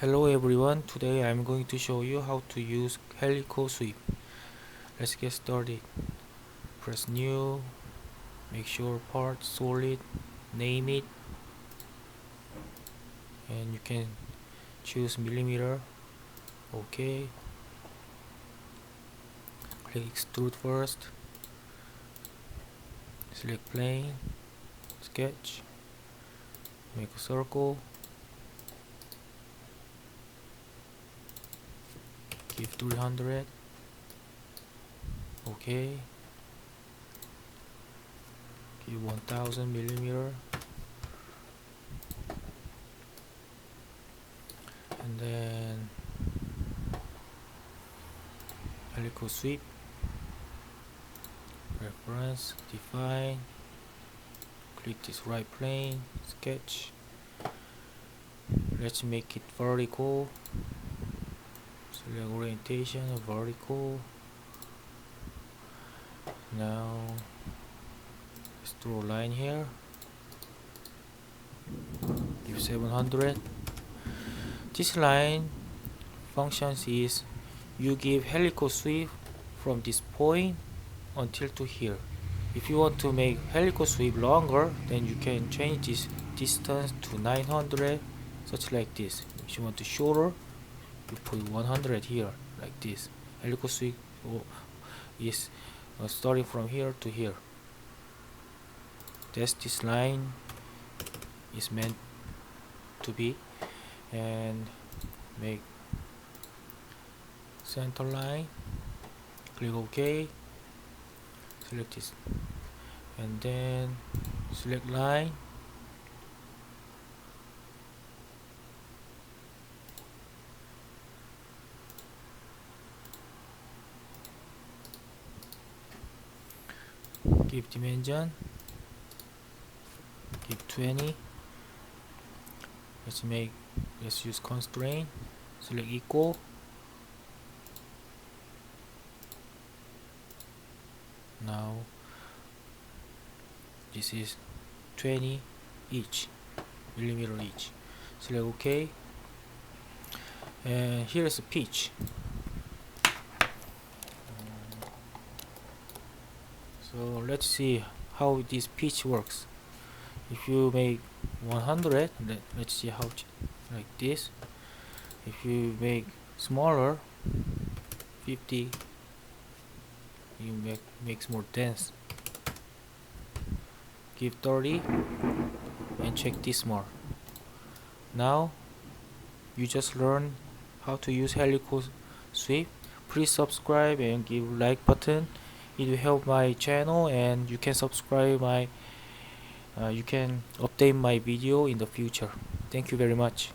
Hello everyone, today I'm going to show you how to use Helical Sweep. Let's get started. Press new, make sure part solid, name it, and you can choose millimeter. OK. Click extrude first. Select plane, sketch, make a circle, give 300. OK. Give 1000 millimeter. And then helical sweep, reference, define, click this right plane, sketch, let's make it vertical, select orientation, vertical. Now let's draw a line here, give 700. This line functions is you give helical sweep from this point until to here. If you want to make helical sweep longer, then you can change this distance to 900, such like this. If you want to shorter, you put 100 here, like this. Helical sweep is starting from here to here. That's this line is meant to be. And make center line, click OK, select this, and then select line, give dimension, give 20. Let's use constraint, select equal, now this is 20 each, millimeter each. Select OK, and here is a pitch. So let's see how this pitch works. If you make 100, let's see how, like this. If you make smaller, 50, you makes more dense. Give 30 and check this more. Now you just learn how to use helical sweep. Please subscribe and give like button. It will help my channel, and you can subscribe my you can update my video in the future. Thank you very much.